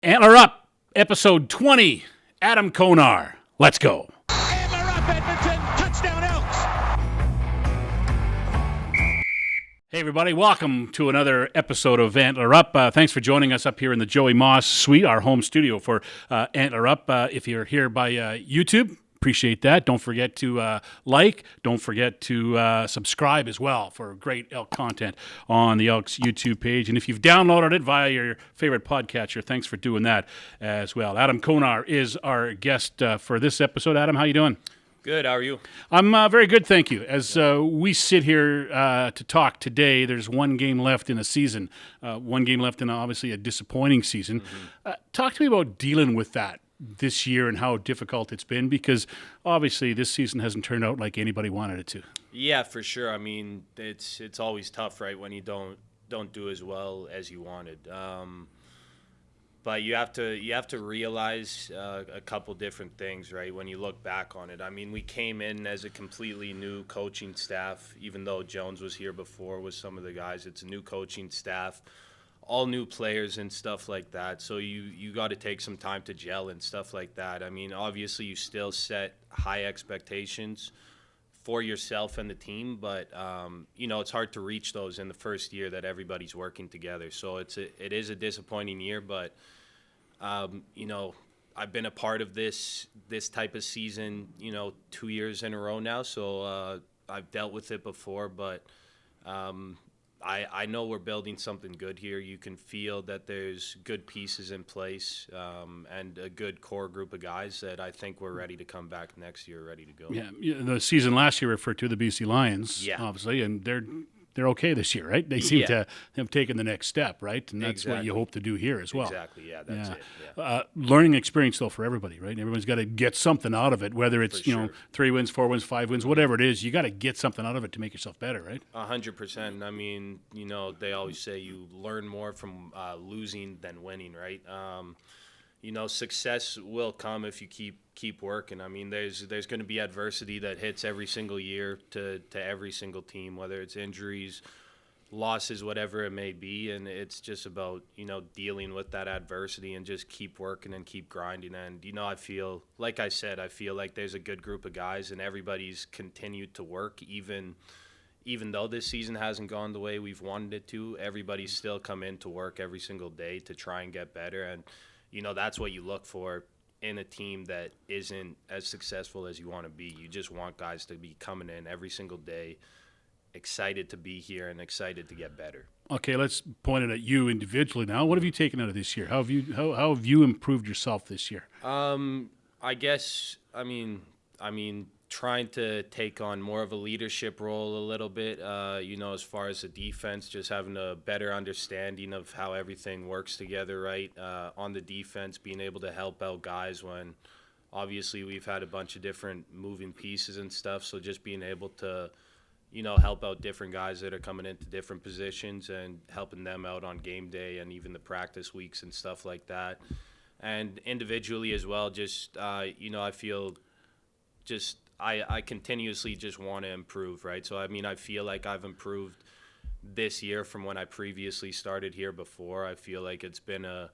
Antler Up, episode 20, Adam Konar. Let's go. Antler Up, Edmonton, touchdown Elks. Hey, everybody. Welcome to another episode of Antler Up. Thanks for joining us up here in the Joey Moss Suite, our home studio for Antler Up. If you're here by YouTube, appreciate that. Don't forget to like. Don't forget to subscribe as well for great Elk content on the Elks YouTube page. And if you've downloaded it via your favorite podcatcher, thanks for doing that as well. Adam Konar is our guest for this episode. Adam, how you doing? Good. How are you? I'm very good, thank you. As we sit here to talk today, there's one game left in a season, one game left in obviously a disappointing season. Talk to me about dealing with that this year and how difficult it's been, because obviously this season hasn't turned out like anybody wanted it to. Yeah, for sure. I mean, it's always tough, right, when you don't do as well as you wanted. But you have to realize a couple different things, right, when you look back on it. I mean, we came in as a completely new coaching staff, even though Jones was here before with some of the guys. It's a new coaching staff, all new players and stuff like that. So you got to take some time to gel and stuff like that. I mean, obviously you still set high expectations for yourself and the team, but it's hard to reach those in the first year that everybody's working together. So it is a disappointing year, but I've been a part of this type of season 2 years in a row now, so I've dealt with it before, but I know we're building something good here. You can feel that there's good pieces in place and a good core group of guys that I think we're ready to come back next year, ready to go. Yeah, the season last year referred to the BC Lions, Yeah. obviously, and they're okay this year, right? They seem to have taken the next step, right? And that's what you hope to do here as well. Exactly, yeah, that's it. Yeah. Learning experience, though, for everybody, right? Everyone's got to get something out of it, whether it's, 3 wins, 4 wins, 5 wins, whatever it is. You got to get something out of it to make yourself better, right? 100%. I mean, they always say you learn more from losing than winning, right? Success will come if you keep working. I mean, there's going to be adversity that hits every single year to every single team, whether it's injuries, losses, whatever it may be, and it's just about dealing with that adversity and just keep working and keep grinding. And I feel like there's a good group of guys and everybody's continued to work even though this season hasn't gone the way we've wanted it to. Everybody's still come in to work every single day to try and get better, and that's what you look for in a team that isn't as successful as you want to be. You just want guys to be coming in every single day, excited to be here and excited to get better. Okay, let's point it at you individually now. What have you taken out of this year? How have you improved yourself this year? I guess, I mean, trying to take on more of a leadership role a little bit, as far as the defense, just having a better understanding of how everything works together, right? On the defense, being able to help out guys when obviously we've had a bunch of different moving pieces and stuff. So just being able to, help out different guys that are coming into different positions and helping them out on game day and even the practice weeks and stuff like that. And individually as well, just, I feel just I continuously just want to improve, right? So, I mean, I feel like I've improved this year from when I previously started here before. I feel like it's been a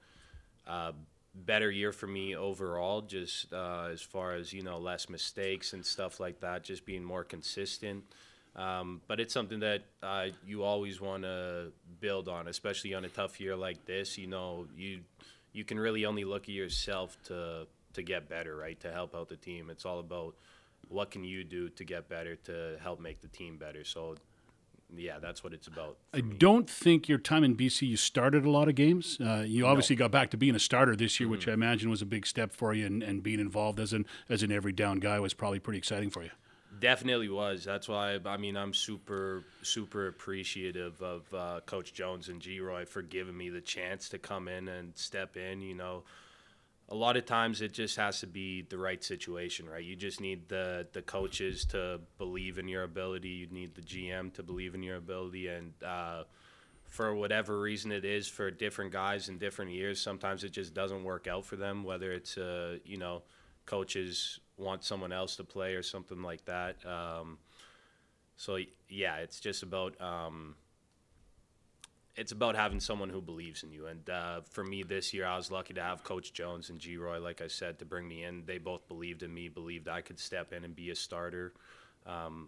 better year for me overall, just as far as, less mistakes and stuff like that, just being more consistent. But it's something that you always want to build on, especially on a tough year like this. You can really only look at yourself to get better, right, to help out the team. It's all about what can you do to get better, to help make the team better. So, yeah, that's what it's about. I don't think your time in BC, you started a lot of games. You obviously got back to being a starter this year, which I imagine was a big step for you, and being involved as an every down guy was probably pretty exciting for you. Definitely was. That's why, I'm super, super appreciative of Coach Jones and G-Roy for giving me the chance to come in and step in, A lot of times it just has to be the right situation, right? You just need the coaches to believe in your ability. You need the GM to believe in your ability. And for whatever reason it is for different guys in different years, sometimes it just doesn't work out for them, whether it's, coaches want someone else to play or something like that. So, yeah, it's just about it's about having someone who believes in you. And for me this year, I was lucky to have Coach Jones and G-Roy, like I said, to bring me in. They both believed in me, believed I could step in and be a starter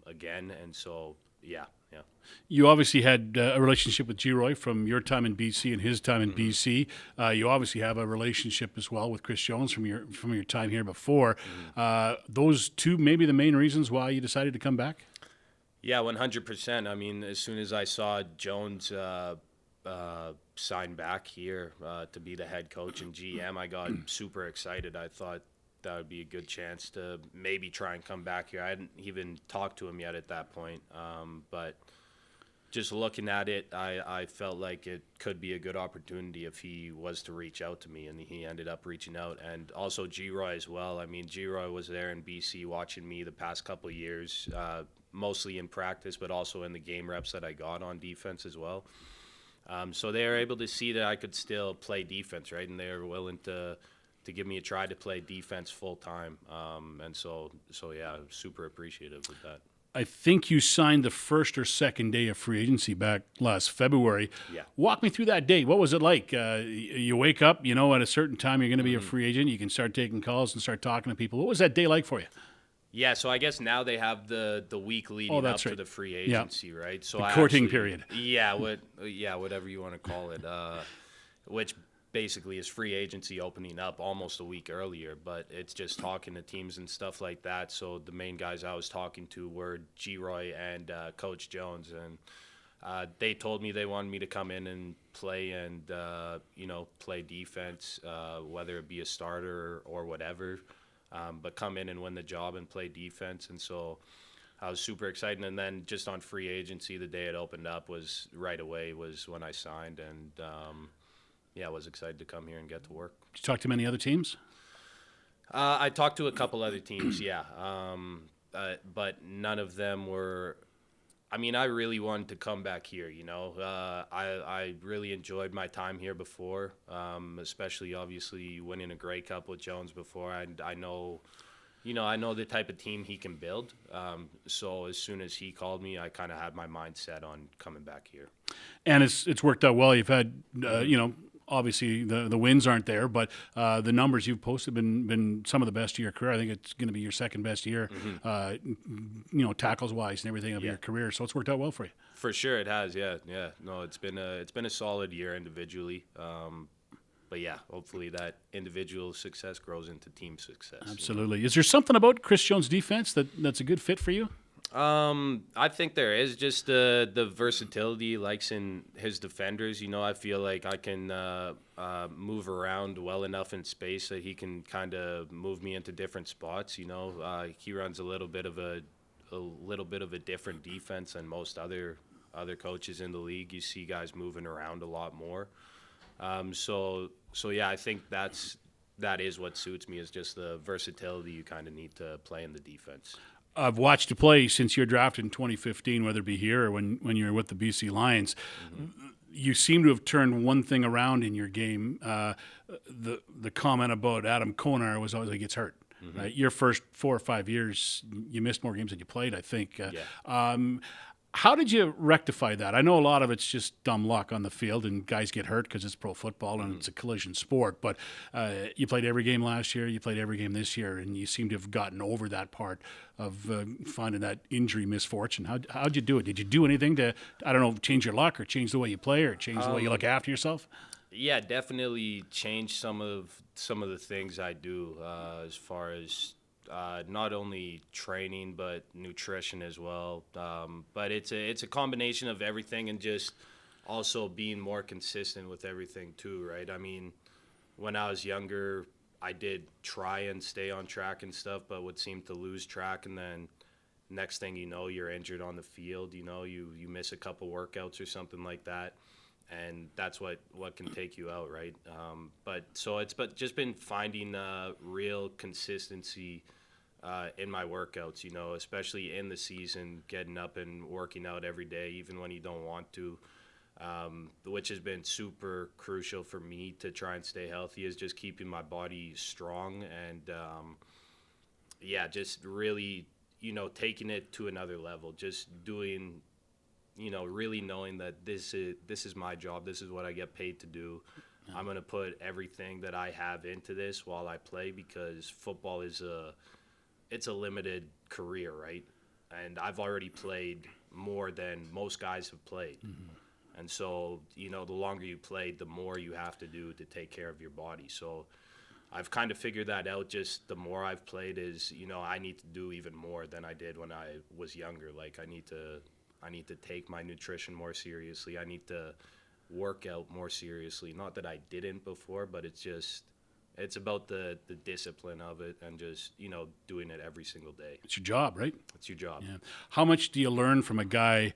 again. And so, yeah. You obviously had a relationship with G-Roy from your time in BC and his time in BC. You obviously have a relationship as well with Chris Jones from your time here before. Those two maybe the main reasons why you decided to come back? Yeah, 100%. I mean, as soon as I saw Jones sign back here to be the head coach and GM, I got super excited. I thought that would be a good chance to maybe try and come back here. I hadn't even talked to him yet at that point, but just looking at it, I felt like it could be a good opportunity if he was to reach out to me, and he ended up reaching out. And also G-Roy as well. I mean, G-Roy was there in BC watching me the past couple of years, mostly in practice, but also in the game reps that I got on defense as well. So they were able to see that I could still play defense, right? And they were willing to give me a try to play defense full time. And so yeah, super appreciative of that. I think you signed the first or second day of free agency back last February. Yeah. Walk me through that day. What was it like? You wake up, at a certain time you're going to be a free agent. You can start taking calls and start talking to people. What was that day like for you? Yeah, so I guess now they have the week leading up to the free agency, right? So the courting period. Yeah, whatever you want to call it, which basically is free agency opening up almost a week earlier, but it's just talking to teams and stuff like that. So the main guys I was talking to were G-Roy and Coach Jones, and they told me they wanted me to come in and play and play defense, whether it be a starter or whatever. But come in and win the job and play defense. And so I was super excited. And then just on free agency, the day it opened up was right away was when I signed. And, I was excited to come here and get to work. Did you talk to many other teams? I talked to a couple other teams, yeah. But none of them were – I mean, I really wanted to come back here, I really enjoyed my time here before, especially obviously winning a Grey Cup with Jones before. I know the type of team he can build. So as soon as he called me, I kind of had my mind set on coming back here. And it's worked out well. You've had, obviously the wins aren't there, but the numbers you've posted have been some of the best of your career. I think it's going to be your second best year, tackles wise and everything of your career. So it's worked out well for you. For sure, it has. Yeah. No, it's been a solid year individually. But yeah, hopefully that individual success grows into team success. Absolutely. Is there something about Chris Jones' defense that's a good fit for you? I think there is just the versatility he likes in his defenders. I feel like I can move around well enough in space that he can kind of move me into different spots. He runs a little bit of a different defense than most other coaches in the league. You see guys moving around a lot more. So yeah, I think that is what suits me, is just the versatility you kind of need to play in the defense. I've watched you play since you were drafted in 2015, whether it be here or when you were with the BC Lions. Mm-hmm. You seem to have turned one thing around in your game. The comment about Adam Konar was always he gets hurt. Mm-hmm. Right? Your first 4 or 5 years, you missed more games than you played, I think. How did you rectify that? I know a lot of it's just dumb luck on the field, and guys get hurt because it's pro football and it's a collision sport. But you played every game last year, you played every game this year, and you seem to have gotten over that part of finding that injury misfortune. How'd you do it? Did you do anything to, change your luck or change the way you play or change the way you look after yourself? Yeah, definitely change some of the things I do as far as not only training but nutrition as well. But it's a combination of everything, and just also being more consistent with everything too, right? I mean, when I was younger, I did try and stay on track and stuff, but would seem to lose track, and then next thing you know, you're injured on the field. You miss a couple workouts or something like that, and that's what can take you out, right? But just been finding real consistency in my workouts, especially in the season, getting up and working out every day, even when you don't want to, which has been super crucial for me to try and stay healthy, is just keeping my body strong and, just really, taking it to another level, just doing really knowing that this is my job. This is what I get paid to do. I'm going to put everything that I have into this while I play, because football it's a limited career, right? And I've already played more than most guys have played. And so, the longer you play, the more you have to do to take care of your body. So I've kind of figured that out. Just the more I've played is, I need to do even more than I did when I was younger. Like I need to take my nutrition more seriously. I need to work out more seriously. Not that I didn't before, but it's about the discipline of it, and just, doing it every single day. It's your job, right? It's your job. Yeah. How much do you learn from a guy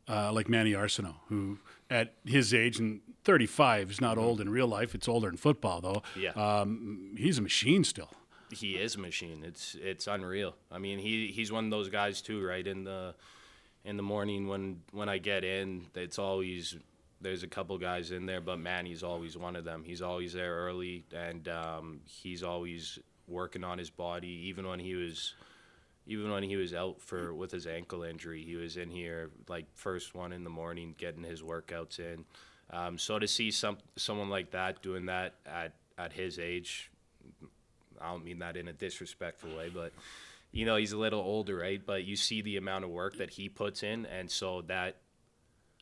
like Manny Arsenault, who at his age, and 35 is not old in real life, it's older in football though. Yeah. He's a machine still. He is a machine. It's unreal. I mean, he's one of those guys too, right? In the morning when I get in, there's a couple guys in there, but Manny's always one of them. He's always there early, and he's always working on his body. Even when he was out with his ankle injury, he was in here like first one in the morning getting his workouts in. So to see someone like that doing that at his age, I don't mean that in a disrespectful way, but he's a little older, right? But you see the amount of work that he puts in, and so that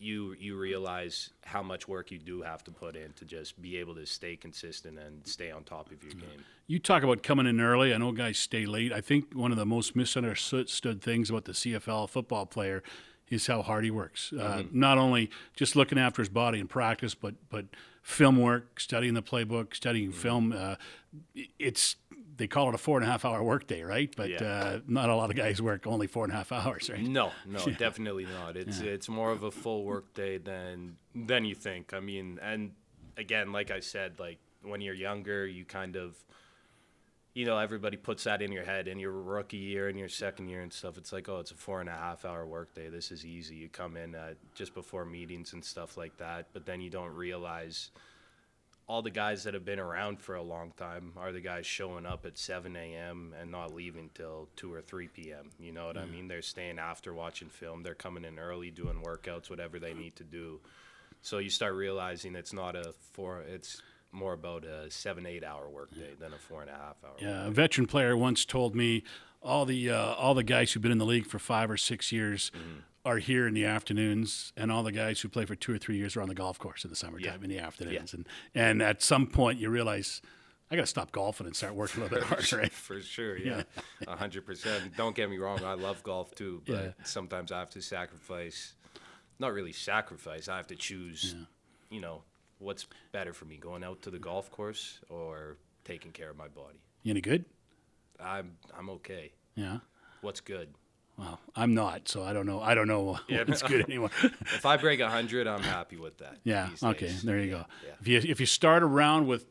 you realize how much work you do have to put in to just be able to stay consistent and stay on top of your game. You talk about coming in early. I know guys stay late. I think one of the most misunderstood things about the CFL football player is how hard he works. Not only just looking after his body in practice, but film work, studying the playbook, studying film. They call it a 4.5 hour workday, right? But not a lot of guys work only 4.5 hours, right? No, definitely not. It's more of a full workday than you think. I mean, and again, like I said, like when you're younger, you kind of, everybody puts that in your head. In your rookie year and your second year and stuff, it's like, oh, it's a 4.5 hour workday. This is easy. You come in just before meetings and stuff like that, but then you don't realize all the guys that have been around for a long time are the guys showing up at 7 a.m. and not leaving till 2 or 3 p.m. You know what I mean? They're staying after watching film. They're coming in early, doing workouts, whatever they need to do. So you start realizing it's more about a 7-8 hour workday than a 4.5 hour. Yeah, a veteran player once told me all the guys who've been in the league for 5 or 6 years are here in the afternoons, and all the guys who play for 2 or 3 years are on the golf course in the summertime in the afternoons. Yeah. And at some point you realize, I got to stop golfing and start working a little bit harder, right? For sure, yeah. 100%. Don't get me wrong, I love golf too, but sometimes I have to sacrifice. Not really sacrifice. I have to choose, what's better for me, going out to the golf course or taking care of my body. You any good? I'm okay. Yeah. What's good? Well, I'm not, so I don't know what's good anymore. If I break 100, I'm happy with that. Yeah. Okay. Days. There you go. Yeah. If you start a round with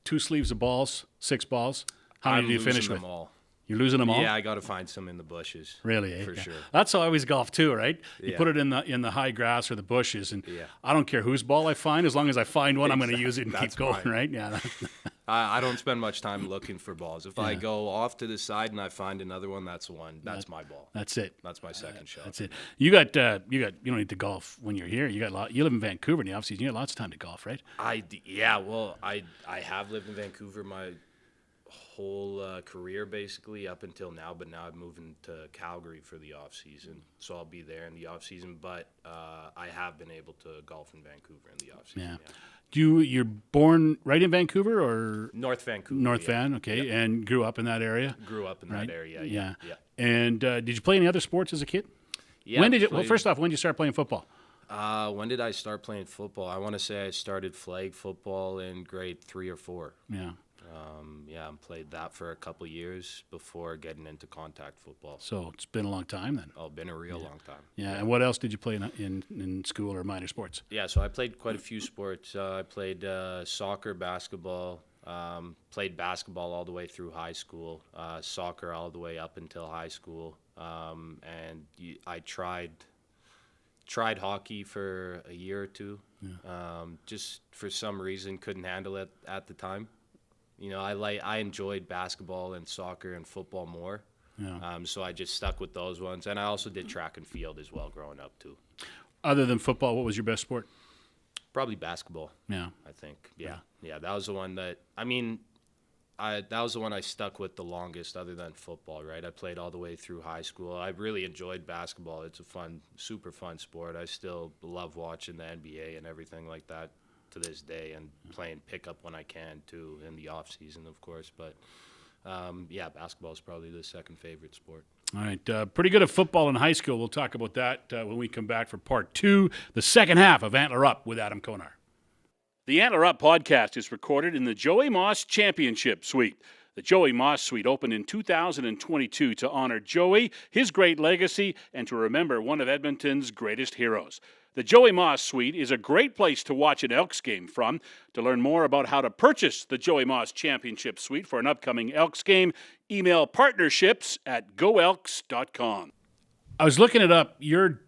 2 sleeves of balls, 6 balls, how many do you finish with? I'm losing them all. You're losing them all? Yeah, I got to find some in the bushes. Really, eh? For sure. That's how I always golf too, right? You Yeah. put it in the high grass or the bushes, and I don't care whose ball I find. As long as I find one, I'm going to use it and keep going, fine. right? Yeah. I don't spend much time looking for balls. If I go off to the side and I find another one, that's one. That's my ball. That's it. That's my second shot. That's it. You don't need to golf when you're here. You live in Vancouver in the off season. You got lots of time to golf, right? I have lived in Vancouver my whole career basically up until now, but now I'm moving to Calgary for the off season, so I'll be there in the off season. But I have been able to golf in Vancouver in the off season. Yeah. You're born right in Vancouver or North Vancouver? North Van, okay, and grew up in that area. Grew up in that area. Yeah. And did you play any other sports as a kid? Yeah. First off, when did you start playing football? When did I start playing football? I want to say I started flag football in grade 3 or 4. Yeah. I played that for a couple years before getting into contact football. So it's been a long time then. Oh, been a real long time. Yeah. And what else did you play in school or minor sports? Yeah, so I played quite a few sports. I played soccer, basketball, played basketball all the way through high school, soccer all the way up until high school, and I tried hockey for a year or two. Yeah. Just for some reason couldn't handle it at the time. I enjoyed basketball and soccer and football more. Yeah. So I just stuck with those ones, and I also did track and field as well growing up too. Other than football, what was your best sport? Probably basketball. Yeah. I think. Yeah. That was the one that that was the one I stuck with the longest, other than football. Right. I played all the way through high school. I really enjoyed basketball. It's a super fun sport. I still love watching the NBA and everything like that to this day, and playing pickup when I can too in the off season, of course. But basketball is probably the second favorite sport. All right. Pretty good at football in high school. We'll talk about that when we come back for part 2, the second half of Antler Up with Adam Konar. The Antler Up podcast is recorded in the Joey Moss Championship Suite. The Joey Moss Suite opened in 2022 to honor Joey, his great legacy, and to remember one of Edmonton's greatest heroes. The Joey Moss Suite is a great place to watch an Elks game from. To learn more about how to purchase the Joey Moss Championship Suite for an upcoming Elks game, email partnerships@goelks.com. I was looking it up. Your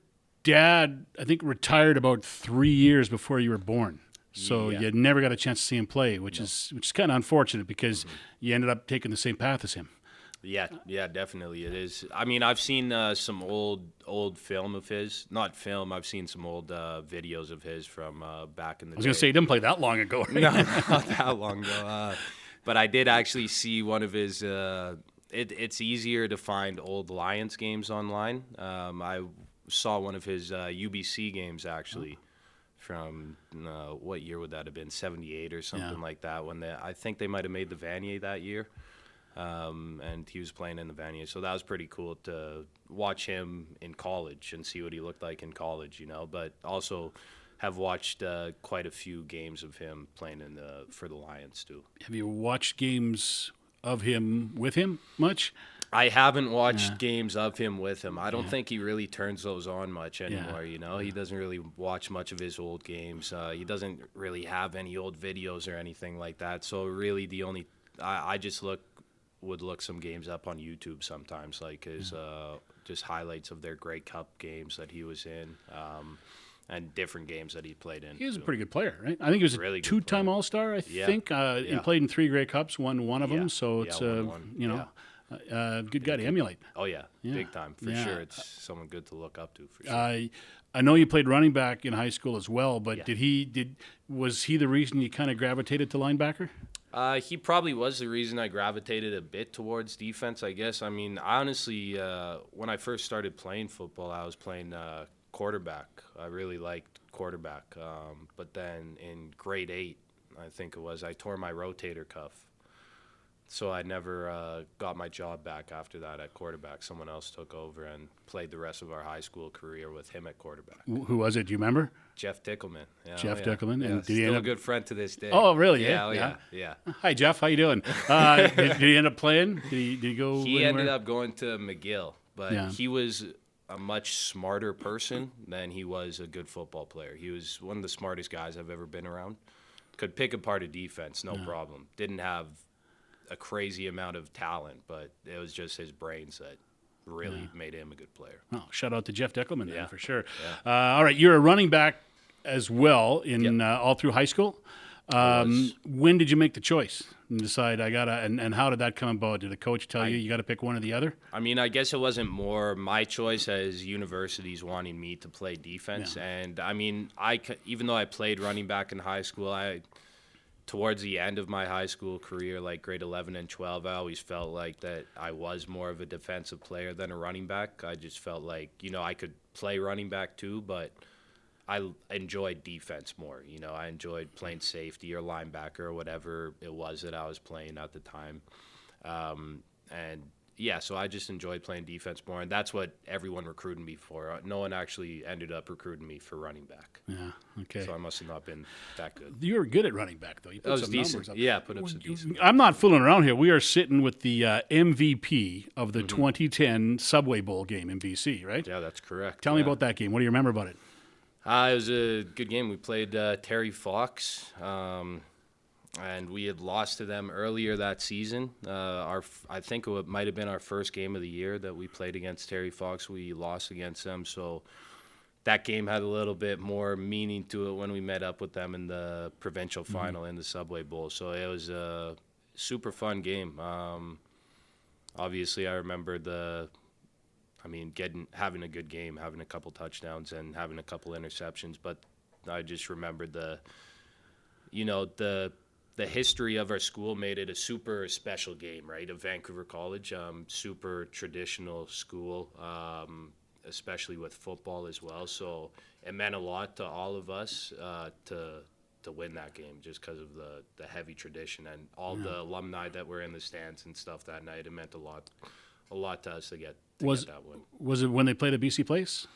dad, I think, retired about 3 years before you were born. So you never got a chance to see him play, which is kind of unfortunate because you ended up taking the same path as him. Yeah, definitely it is. I mean, I've seen some old film of his. Not film. I've seen some old videos of his from back in the day. I was going to say, he didn't play that long ago, right? No, not that long ago. But I did actually see one of his it's easier to find old Lions games online. I saw one of his UBC games, actually, from what year would that have been? 78 or something like that. When I think they might have made the Vanier that year. And he was playing in the Vanier. So that was pretty cool to watch him in college and see what he looked like in college, but also have watched quite a few games of him playing for the Lions too. Have you watched games of him with him much? I haven't watched games of him with him. I don't think he really turns those on much anymore, He doesn't really watch much of his old games. He doesn't really have any old videos or anything like that. So really the only I just would look some games up on YouTube sometimes, like his just highlights of their Grey Cup games that he was in, and different games that he played in. He was a pretty good player, right? I think he was really a two-time All-Star, I think. He played in 3 Grey Cups, won one of them, so it's, good guy to emulate. Oh, yeah, big time, for sure. It's someone good to look up to, for sure. I know you played running back in high school as well, but was he the reason you kind of gravitated to linebacker? He probably was the reason I gravitated a bit towards defense, I guess. I mean, honestly, when I first started playing football, I was playing quarterback. I really liked quarterback. But then in grade 8, I think it was, I tore my rotator cuff. So I never got my job back after that at quarterback. Someone else took over and played the rest of our high school career with him at quarterback. Who was it? Do you remember? Jeff Dickelman. Jeff Dickelman. And did he still end a good friend to this day. Oh, really? Yeah. Hi, Jeff. How you doing? Did he end up playing? Did he go He anywhere? ended up going to McGill, but he was a much smarter person than he was a good football player. He was one of the smartest guys I've ever been around. Could pick apart a defense, no problem. Didn't have a crazy amount of talent, but it was just his brains that really made him a good player. Oh, shout out to Jeff Dickelman then, for sure. Yeah. All right, you're a running back as well in all through high school. When did you make the choice and decide I gotta? And how did that come about? Did a coach tell you got to pick one or the other? I mean, I guess it wasn't more my choice as universities wanting me to play defense. Yeah. And I mean, even though I played running back in high school, towards the end of my high school career, like grade 11 and 12, I always felt like that I was more of a defensive player than a running back. I just felt like, I could play running back too, but I enjoyed defense more. I enjoyed playing safety or linebacker or whatever it was that I was playing at the time. So I just enjoyed playing defense more, and that's what everyone recruited me for. No one actually ended up recruiting me for running back. Yeah, okay. So I must have not been that good. You were good at running back, though. You put some decent. numbers up. Yeah, put up some decent. I'm not fooling around here. We are sitting with the MVP of the 2010 Subway Bowl game in BC, right? Yeah, that's correct. Tell me about that game. What do you remember about it? It was a good game. We played Terry Fox, and we had lost to them earlier that season. I think it might have been our first game of the year that we played against Terry Fox. We lost against them, so that game had a little bit more meaning to it when we met up with them in the provincial final in the Subway Bowl. So it was a super fun game. Obviously, I remember having a good game, having a couple touchdowns and having a couple interceptions. But I just remembered the history of our school made it a super special game, right? Of Vancouver College, super traditional school, especially with football as well. So it meant a lot to all of us to win that game just because of the heavy tradition and all the alumni that were in the stands and stuff that night. It meant a lot to us to get that win. Was it when they played at BC Place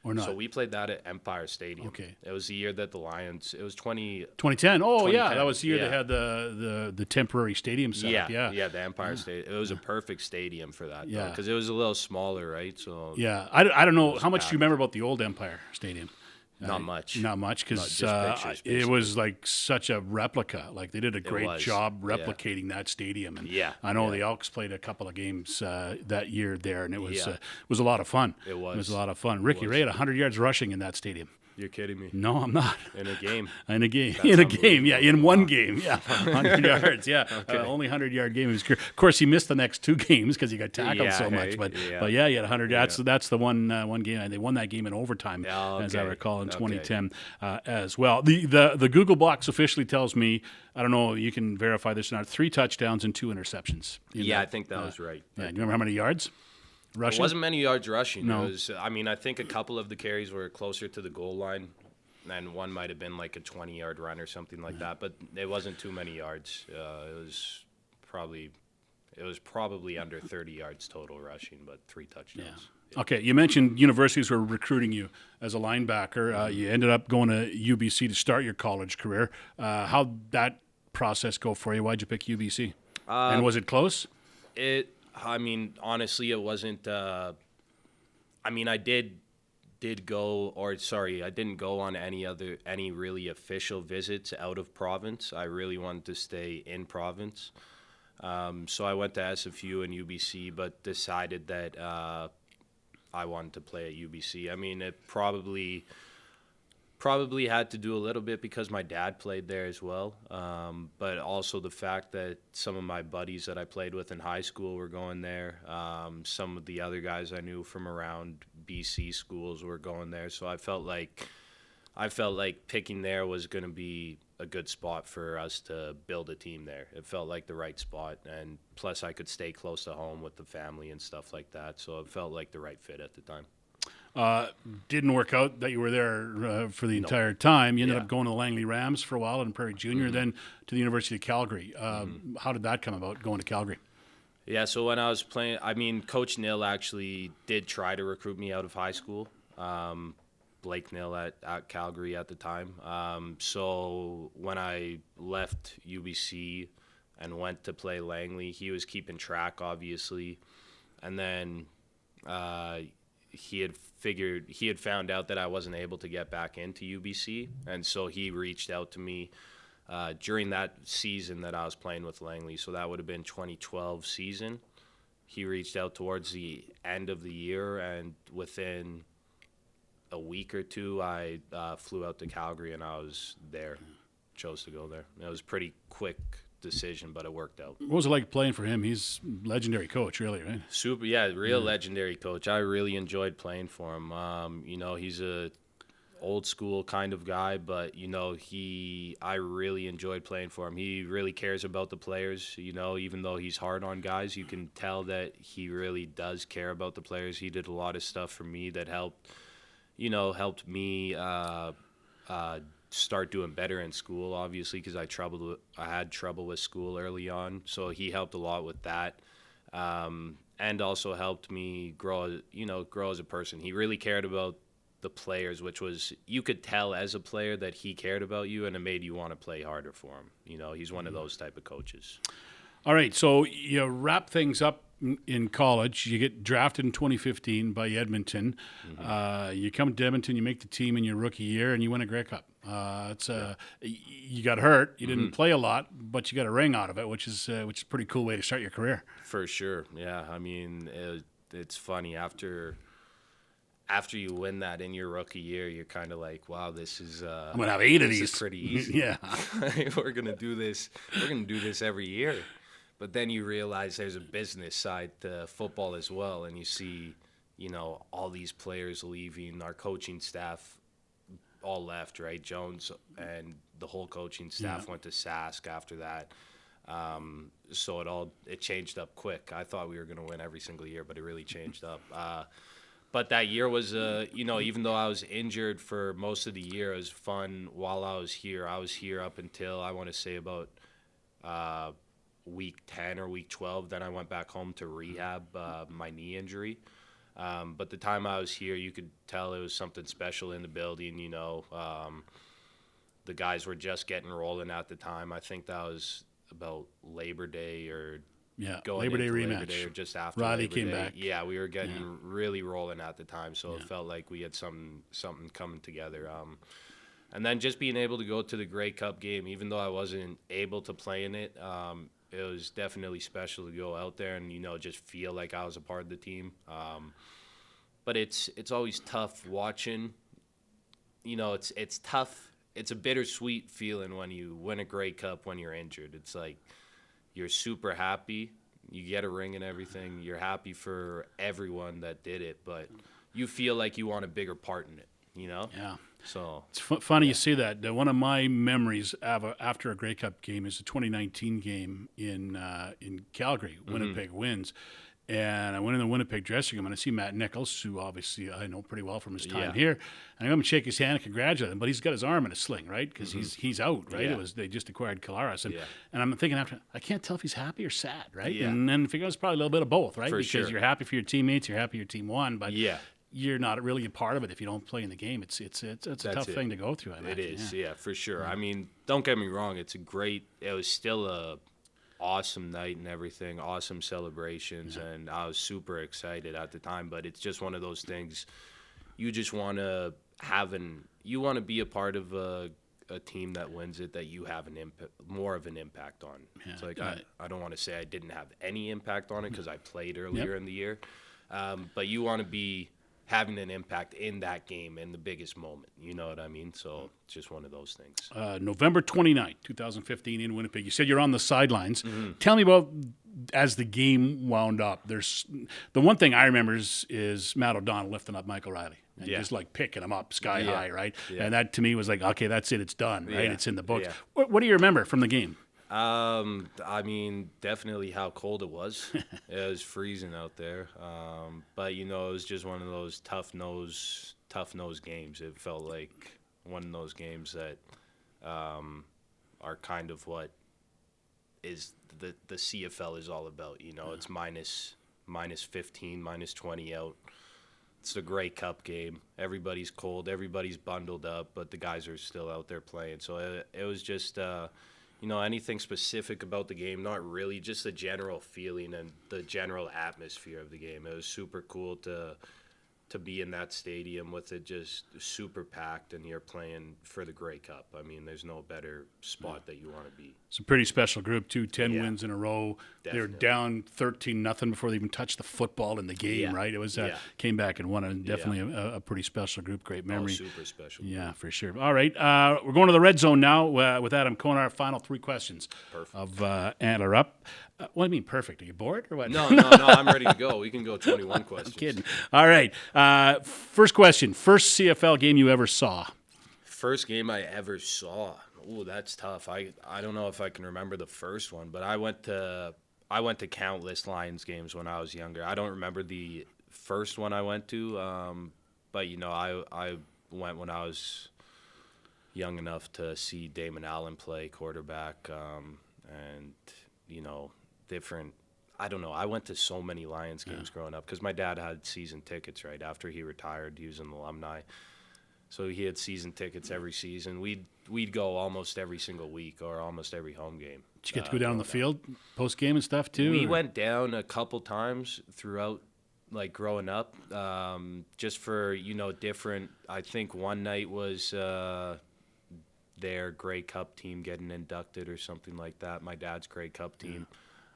or not? So we played that at Empire Stadium. Okay. It was the year that the Lions, it was 2010. Oh, 2010. yeah. That was the year they had the temporary stadium set up. Yeah, the Empire Stadium. It was a perfect stadium for that, because it was a little smaller, right? So yeah, I don't know. How much do you remember about the old Empire Stadium? Not much. Not much, because pictures, it was like such a replica. Like they did a great job replicating that stadium. And I know the Elks played a couple of games that year there, and it was a lot of fun. It was a lot of fun. Ricky Ray had 100 yards rushing in that stadium. You're kidding me. No, I'm not. In a game. In a game, yeah. In one game, yeah. 100 yards, yeah. Okay. Only 100-yard game. Of course, he missed the next two games because he got tackled so much. But he had 100 yards. So that's the one game. And they won that game in overtime, as I recall, in 2010 as well. The Google box officially tells me, I don't know, you can verify this or not, 3 touchdowns and 2 interceptions. I think that was right. Yeah. You remember how many yards? Rushing? It wasn't many yards rushing. No. It was, I think a couple of the carries were closer to the goal line, and one might have been like a 20-yard run or something like that. But it wasn't too many yards. It was probably under 30 yards total rushing, but 3 touchdowns. Yeah. Okay, you mentioned universities were recruiting you as a linebacker. You ended up going to UBC to start your college career. How'd that process go for you? Why'd you pick UBC? And was it close? Honestly, it wasn't. I didn't go on any really official visits out of province. I really wanted to stay in province. So I went to SFU and UBC, but decided that I wanted to play at UBC. It probably had to do a little bit because my dad played there as well, but also the fact that some of my buddies that I played with in high school were going there. Some of the other guys I knew from around BC schools were going there, so I felt like picking there was going to be a good spot for us to build a team there. It felt like the right spot, and plus I could stay close to home with the family and stuff like that, so it felt like the right fit at the time. Didn't work out that you were there for the entire time. You ended up going to the Langley Rams for a while and Prairie Junior, then to the University of Calgary. How did that come about, going to Calgary? Yeah, so when I was playing, Coach Nill actually did try to recruit me out of high school. Blake Nill at Calgary at the time. So when I left UBC and went to play Langley, he was keeping track, obviously. And then he had found out that I wasn't able to get back into UBC, and so he reached out to me during that season that I was playing with Langley. So that would have been 2012 season. He reached out towards the end of the year, and within a week or two, I flew out to Calgary, and I was there. Chose to go there. It was a pretty quick decision, but it worked out. What was it like playing for him? He's a legendary coach, really, right? Super, legendary coach. I really enjoyed playing for him. He's a old school kind of guy, but I really enjoyed playing for him. He really cares about the players. Even though he's hard on guys, you can tell that he really does care about the players. He did a lot of stuff for me that helped me start doing better in school, obviously, because I had trouble with school early on. So he helped a lot with that, and also helped me grow as a person. He really cared about the players, which was, you could tell as a player that he cared about you, and it made you want to play harder for him. He's one of those type of coaches. All right, so you wrap things up in college. You get drafted in 2015 by Edmonton. You come to Edmonton, you make the team in your rookie year, and you win a Grey Cup. You got hurt. You didn't play a lot, but you got a ring out of it, which is a pretty cool way to start your career. For sure, yeah. It's funny after you win that in your rookie year, you're kind of like, wow, this is I'm gonna have 8 of these. This is pretty easy. Yeah, we're gonna do this. We're gonna do this every year. But then you realize there's a business side to football as well, and you see all these players leaving, our coaching staff all left, right? Jones and the whole coaching staff went to Sask after that. So it changed up quick. I thought we were going to win every single year, but it really changed up. But that year was, even though I was injured for most of the year, it was fun while I was here. I was here up until, I want to say, about week 10 or week 12. Then I went back home to rehab my knee injury. But the time I was here, you could tell it was something special in the building, The guys were just getting rolling at the time. I think that was about Labor Day or Labor Day rematch. Labor Day or just after Roddy Labor came Day. back. Yeah, we were getting really rolling at the time, so it felt like we had something coming together. And then just being able to go to the Grey Cup game, even though I wasn't able to play in it, it was definitely special to go out there and just feel like I was a part of the team. But it's always tough watching. It's tough. It's a bittersweet feeling when you win a Grey Cup when you're injured. It's like you're super happy. You get a ring and everything. You're happy for everyone that did it, but you feel like you want a bigger part in it, Yeah. So it's funny you say that. One of my memories after a Grey Cup game is the 2019 game in Calgary. Winnipeg wins. And I went in the Winnipeg dressing room, and I see Matt Nichols, who obviously I know pretty well from his time here. And I go and shake his hand and congratulate him, but he's got his arm in a sling, right? Because he's out, right? Yeah. They just acquired Kalaris. And I'm thinking after, I can't tell if he's happy or sad, right? Yeah. And then figure it's probably a little bit of both, right? For because sure. you're happy for your teammates, you're happy your team won, but Yeah. you're not really a part of it if you don't play in the game. It's a tough thing to go through, I imagine. It is, yeah, for sure. Yeah. I mean, don't get me wrong. It was still a awesome night and everything, awesome celebrations, and I was super excited at the time. But it's just one of those things you just want to you want to be a part of a team that wins it, that you have more of an impact on. Yeah. It's like I don't want to say I didn't have any impact on it because I played earlier in the year, but you want to be having an impact in that game in the biggest moment. You know what I mean? So it's just one of those things. November 29th, 2015 in Winnipeg. You said you're on the sidelines. Tell me about as the game wound up. There's the one thing I remember is Matt O'Donnell lifting up Michael Riley and just like picking him up sky high, right? Yeah. And that to me was like, okay, that's it. It's done, right? It's in the books. Yeah. What do you remember from the game? I mean, definitely how cold it was. It was freezing out there. But it was just one of those tough nose games. It felt like one of those games that are kind of what is the CFL is all about. It's minus 15, minus 20 out. It's the Grey Cup game. Everybody's cold. Everybody's bundled up, but the guys are still out there playing. So it was just anything specific about the game, not really, just the general feeling and the general atmosphere of the game. It was super cool to be in that stadium with it just super packed, and you're playing for the Grey Cup. I mean, there's no better spot that you want to be. It's a pretty special group, too. 10 wins in a row. Definitely. They were down 13-0 before they even touched the football in the game, right? It was came back and won, and definitely a pretty special group. Great memory. Super special. Yeah, for sure. All right, we're going to the red zone now with Adam Konar. Final 3 questions of Antler Up. What do you mean perfect? Are you bored or what? No, I'm ready to go. We can go 21 questions. I'm kidding. All right. First question. First CFL game you ever saw? First game I ever saw. Ooh, that's tough. I don't know if I can remember the first one, but I went to countless Lions games when I was younger. I don't remember the first one I went to, but I went when I was young enough to see Damon Allen play quarterback, and different. I don't know. I went to so many Lions games growing up because my dad had season tickets right after he retired. He was an alumni, so he had season tickets every season. We'd go almost every single week or almost every home game. Did you get to go down on the field post game and stuff too? We went down a couple times throughout, like growing up, just for different. I think one night was their Grey Cup team getting inducted or something like that. My dad's Grey Cup team.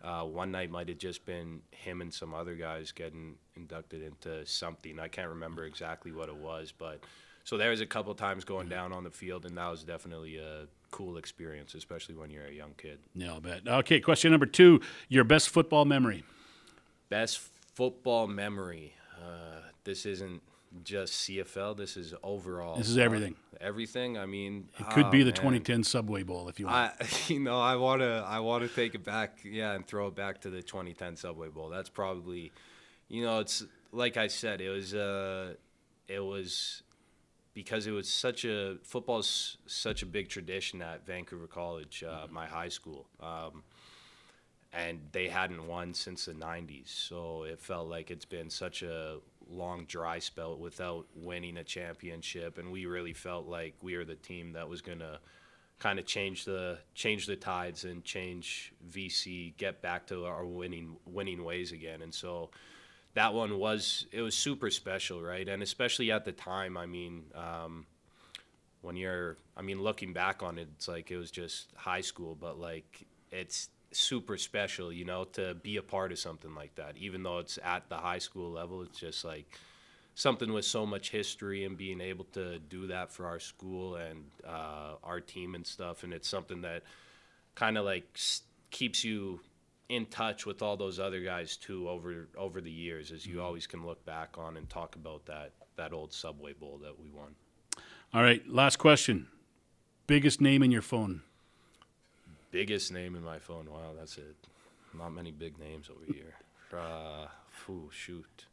One night might have just been him and some other guys getting inducted into something. I can't remember exactly what it was, but so there was a couple times going down on the field, and that was definitely a cool experience, especially when you're a young kid. Yeah, I'll bet. Okay, question number 2, your best football memory. Best football memory. This isn't just CFL. This is overall. This is everything. Everything. I mean, it could be the 2010 Subway Bowl if you want. I want to take it back, and throw it back to the 2010 Subway Bowl. That's probably, it's like I said, it was because it was football's such a big tradition at Vancouver College, my high school. And they hadn't won since the 90s, so it felt like it's been such a long dry spell without winning a championship, and we really felt like we were the team that was going to kind of change the tides and change VC, get back to our winning ways again. And so that one was super special, right? And especially at the time, I mean, looking back on it, it's like it was just high school, but like it's super special, to be a part of something like that. Even though it's at the high school level, it's just like something with so much history, and being able to do that for our school and our team and stuff. And it's something that kind of like keeps you in touch with all those other guys too over the years, as you always can look back on and talk about that old Subway Bowl that we won. All right, last question. Biggest name in your phone? Biggest name in my phone? Wow, that's it. Not many big names over here. Shoot.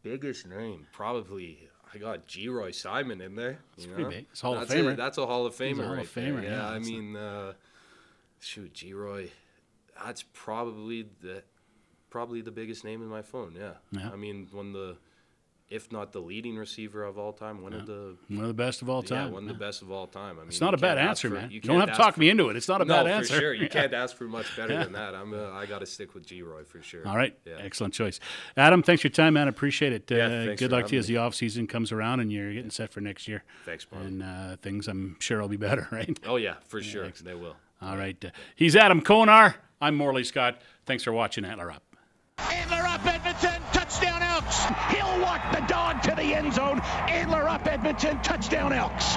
Biggest name? Probably, I got G-Roy Simon in there. It's pretty big. It's a Hall of Famer. That's a Hall of Famer. He's a Hall of Famer, there. yeah. I mean, G-Roy. That's probably the biggest name in my phone. Yeah. I mean, if not the leading receiver of all time, one of the best of all time. Yeah, one of the best of all time. I mean, it's not a bad answer, man. You don't have to talk me into it. It's not a bad answer. No, for sure. You can't ask for much better than that. I got to stick with G-Roy for sure. All right. Yeah. Excellent choice. Adam, thanks for your time, man. I appreciate it. Good luck to you as the off-season comes around and you're getting set for next year. Thanks, Mark. And things, I'm sure, will be better, right? Oh, yeah, for sure. They will. All right. He's Adam Konar. I'm Morley Scott. Thanks for watching Antler Up. Antler Up, Edmonton, touchdown Elks. He'll walk the dog to the end zone. Antler Up, Edmonton, touchdown Elks.